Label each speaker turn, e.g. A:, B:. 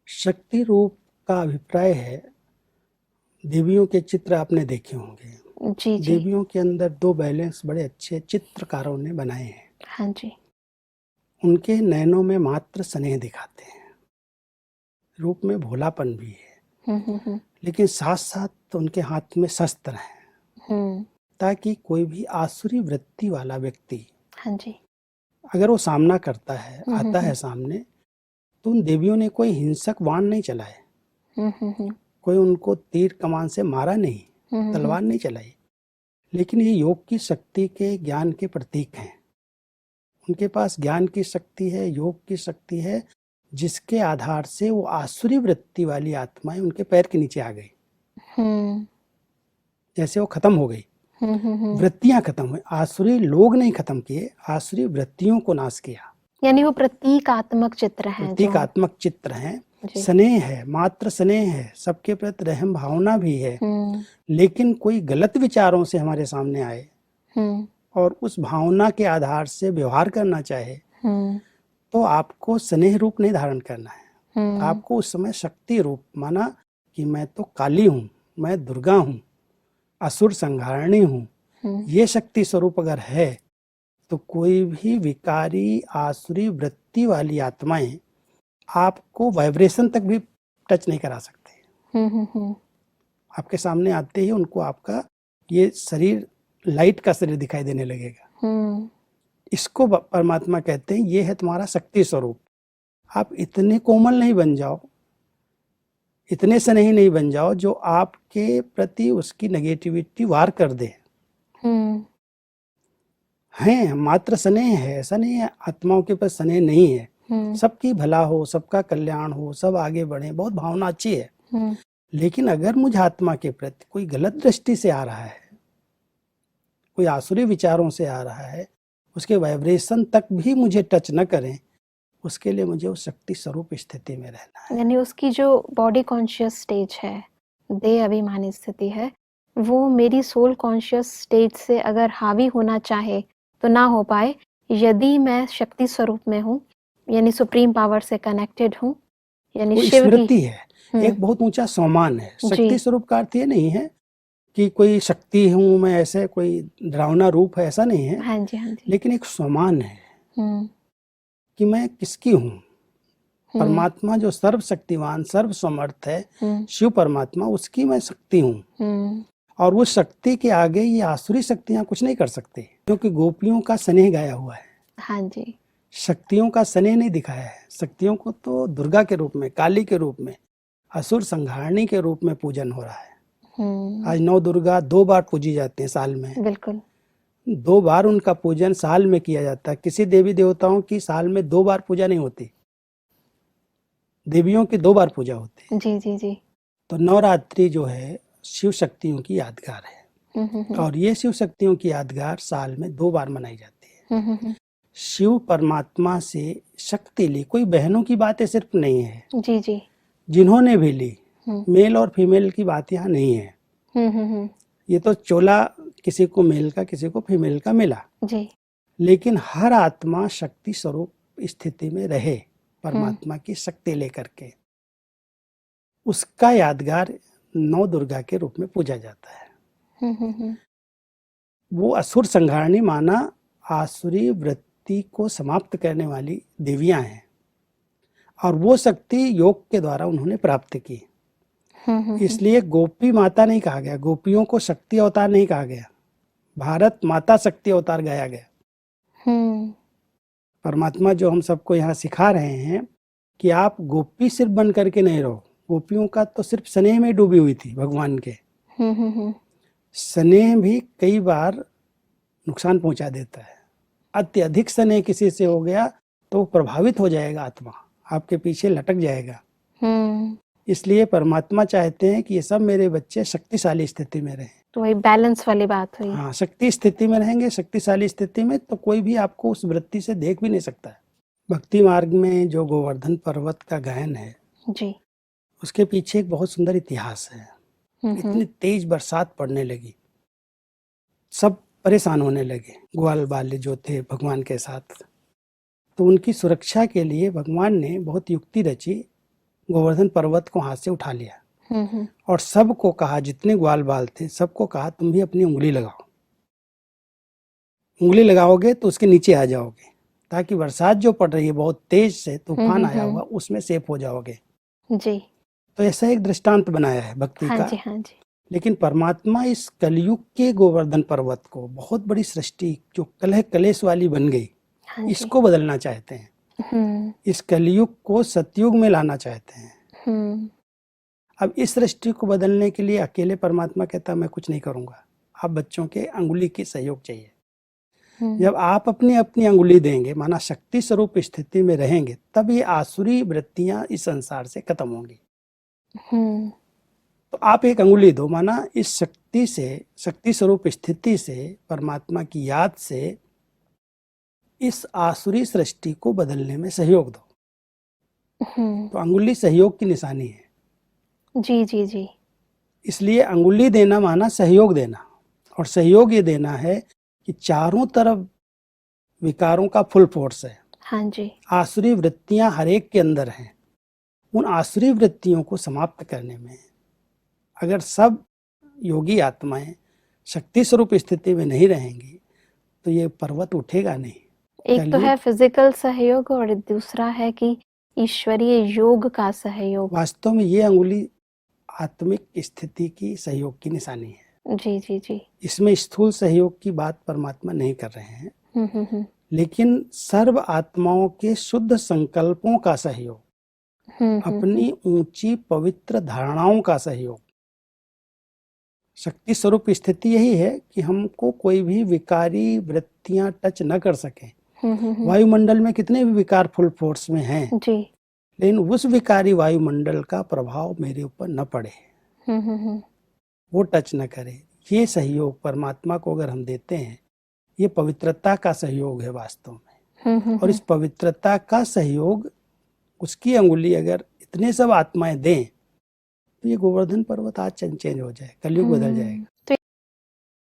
A: शक्ति रूप का अभिप्राय है, देवियों के चित्र आपने देखे होंगे।
B: जी जी।
A: देवियों के अंदर दो बैलेंस बड़े अच्छे चित्रकारों ने बनाए हैं।
B: हाँ जी।
A: उनके नयनों में मात्र स्नेह दिखाते हैं, रूप में भोलापन भी है, लेकिन साथ साथ उनके हाथ में शस्त्र हैं, ताकि कोई भी आसुरी वृत्ति वाला व्यक्ति
B: हाँ जी।
A: अगर वो सामना करता है, आता है सामने, तो उन देवियों ने कोई हिंसक वाण नहीं चलाए, कोई उनको तीर कमान से मारा नहीं, तलवार नहीं चलाई, लेकिन ये योग की शक्ति के ज्ञान के प्रतीक हैं। उनके पास ज्ञान की शक्ति है, योग की शक्ति है, जिसके आधार से वो आसुरी वृत्ति वाली आत्माएं उनके पैर के नीचे आ गई, जैसे वो खत्म हो गई, वृत्तियां खत्म हुई। आसुरी लोग नहीं खत्म किए, आसुरी वृत्तियों को नाश किया।
B: यानी वो प्रतीकात्मक चित्र हैं,
A: प्रतीकात्मक चित्र हैं। स्नेह है, मात्र स्नेह है, सबके प्रति रहम भावना भी है, लेकिन कोई गलत विचारों से हमारे सामने आए और उस भावना के आधार से व्यवहार करना चाहे, तो आपको स्नेह रूप नहीं धारण करना है। आपको उस समय शक्ति रूप, माना कि मैं तो काली हूँ, मैं दुर्गा हूँ, असुर संहारिणी हूँ, ये शक्ति स्वरूप अगर है, तो कोई भी विकारी आसुरी वृत्ति वाली आत्माएं आपको वाइब्रेशन तक भी टच नहीं करा सकते। आपके सामने आते ही उनको आपका ये शरीर लाइट का शरीर दिखाई देने लगेगा। इसको परमात्मा कहते हैं, ये है तुम्हारा शक्ति स्वरूप। आप इतने कोमल नहीं बन जाओ, इतने से नहीं बन जाओ जो आपके प्रति उसकी नेगेटिविटी वार कर दे। हैं, मात्र स्नेह है, ऐसा नहीं है आत्माओं के पास स्नेह नहीं है। सबकी भला हो, सबका कल्याण हो, सब आगे बढ़े, बहुत भावना अच्छी है। लेकिन अगर मुझे आत्मा के प्रति कोई गलत दृष्टि से आ रहा है, कोई आसुरी विचारों से आ रहा है, उसके वाइब्रेशन तक भी मुझे टच न करें, उसके लिए मुझे उस शक्ति स्वरूप स्थिति में रहना है।
B: यानी उसकी जो बॉडी कॉन्शियस स्टेज है, देह अभिमानी स्थिति है, वो मेरी सोल कॉन्शियस स्टेज से अगर हावी होना चाहे तो ना हो पाए, यदि मैं शक्ति स्वरूप में हूँ, यानी सुप्रीम पावर से कनेक्टेड हूँ, यानी शिव
A: की है, एक बहुत ऊंचा सम्मान है। शक्ति स्वरूप का अर्थ ये नहीं है कि कोई शक्ति हूँ मैं, ऐसे कोई डरावना रूप है, ऐसा नहीं है।
B: हाँ जी, हाँ जी।
A: लेकिन एक सम्मान है कि मैं किसकी हूँ। परमात्मा जो सर्वशक्तिवान सर्वसमर्थ है, शिव परमात्मा, उसकी मैं शक्ति हूँ। और उस शक्ति के आगे ये आसुरी शक्तियां कुछ नहीं कर सकती, क्योंकि गोपियों का स्नेह गाया हुआ है। हाँ जी। शक्तियों का स्नेह नहीं दिखाया है। शक्तियों को तो दुर्गा के रूप में, काली के रूप में, असुर संहारिणी के रूप में पूजन हो रहा है। आज 9 दुर्गा 2 बार पूजी जाती हैं साल में। बिल्कुल, 2 बार उनका पूजन साल में किया जाता है। किसी देवी देवताओं की साल में 2 बार पूजा नहीं होती, देवियों की 2 बार पूजा होती है। जी जी जी। तो नवरात्रि जो है शिव शक्तियों की यादगार है, और ये शिव शक्तियों की यादगार साल में 2 बार मनाई जाती है। शिव परमात्मा से शक्ति ली, कोई बहनों की बातें सिर्फ नहीं है, जी जी, जिन्होंने भी ली, मेल और फीमेल की बात यहाँ नहीं है। ये तो चोला किसी को मेल का, किसी को फीमेल का मिला, जी। लेकिन हर आत्मा शक्ति स्वरूप स्थिति में रहे, परमात्मा की शक्ति लेकर के, उसका यादगार 9 दुर्गा के रूप में पूजा जाता है। वो असुर संहारिणी, माना आसुरी वृत्ति को समाप्त करने वाली देवियां हैं, और वो शक्ति योग के द्वारा उन्होंने प्राप्त की। इसलिए गोपी माता नहीं कहा गया, गोपियों को शक्ति अवतार नहीं कहा गया, भारत माता शक्ति अवतार गाया गया। परमात्मा जो हम सबको यहाँ सिखा रहे हैं कि आप गोपी सिर्फ बन करके नहीं रहो। गोपियों का तो सिर्फ स्नेह में डूबी हुई थी भगवान के। स्नेह भी कई बार नुकसान पहुंचा देता है। अत्यधिक स्नेह किसी से हो गया तो प्रभावित हो जाएगा, आत्मा आपके पीछे लटक जाएगा। इसलिए परमात्मा चाहते हैं कि ये सब मेरे बच्चे शक्तिशाली स्थिति में रहें। तो वही बैलेंस वाली बात हुई। हाँ, शक्ति स्थिति में रहेंगे, शक्तिशाली स्थिति में, तो कोई भी आपको उस वृत्ति से देख भी नहीं सकता है। भक्ति मार्ग में जो गोवर्धन पर्वत का गायन है, जी, उसके पीछे एक बहुत सुंदर इतिहास है। इतनी तेज बरसात पड़ने लगी, सब परेशान होने लगे, ग्वाल बाल जो थे भगवान के साथ। तो उनकी सुरक्षा के लिए भगवान ने बहुत युक्ति रची गोवर्धन पर्वत को हाथ से उठा लिया और सबको कहा, जितने ग्वाल बाल थे सबको कहा तुम भी अपनी उंगली लगाओ, उंगली लगाओगे तो उसके नीचे आ जाओगे, ताकि बरसात जो पड़ रही है बहुत तेज से, तूफान आया हुआ, उसमें सेफ हो जाओगे जी। तो ऐसा एक दृष्टांत बनाया है भक्ति का।
B: हाँ जी।
A: लेकिन परमात्मा इस कलयुग के गोवर्धन पर्वत को, बहुत बड़ी सृष्टि जो कलह कलेश वाली बन गई, इसको बदलना चाहते हैं। इस कलयुग को सतयुग में लाना चाहते हैं। अब इस सृष्टि को बदलने के लिए अकेले परमात्मा कहता मैं कुछ नहीं करूंगा, आप बच्चों के अंगुली की सहयोग चाहिए। जब आप अपनी अपनी अंगुली देंगे, माना शक्ति स्वरूप स्थिति में रहेंगे, तब ये आसुरी वृत्तियां इस संसार से खत्म होंगी। तो आप एक अंगुली दो, माना इस शक्ति से, शक्ति स्वरूप स्थिति से, परमात्मा की याद से इस आसुरी सृष्टि को बदलने में सहयोग दो। तो अंगुली सहयोग की निशानी है।
B: जी जी जी।
A: इसलिए अंगुली देना माना सहयोग देना, और सहयोग ये देना है कि चारों तरफ विकारों का फुल फोर्स है।
B: हाँ जी।
A: आसुरी वृत्तियां हर एक के अंदर हैं। उन आसुरी वृत्तियों को समाप्त करने में अगर सब योगी आत्माएं शक्ति स्वरूप स्थिति में नहीं रहेंगी तो ये पर्वत उठेगा नहीं।
B: एक तो है फिजिकल सहयोग और दूसरा है कि ईश्वरीय योग का सहयोग।
A: वास्तव में ये अंगुली आत्मिक स्थिति की सहयोग की निशानी है।
B: जी जी जी।
A: इसमें स्थूल सहयोग की बात परमात्मा नहीं कर रहे हैं, लेकिन सर्व आत्माओं के शुद्ध संकल्पों का सहयोग, अपनी ऊंची पवित्र धारणाओं का सहयोग। शक्ति स्वरूप स्थिति यही है कि हमको कोई भी विकारी वृत्तियां टच न कर सके। वायुमंडल में कितने भी विकार फुल फोर्स में हैं
B: जी,
A: लेकिन उस विकारी वायुमंडल का प्रभाव मेरे ऊपर न पड़े, वो टच न करे। ये सहयोग परमात्मा को अगर हम देते हैं, ये पवित्रता का सहयोग है वास्तव में। और इस पवित्रता का सहयोग, उसकी अंगुली अगर इतने सब आत्माएं दें तो ये गोवर्धन पर्वत आज चेंज हो जाए, कलयुग बदल जाएगा।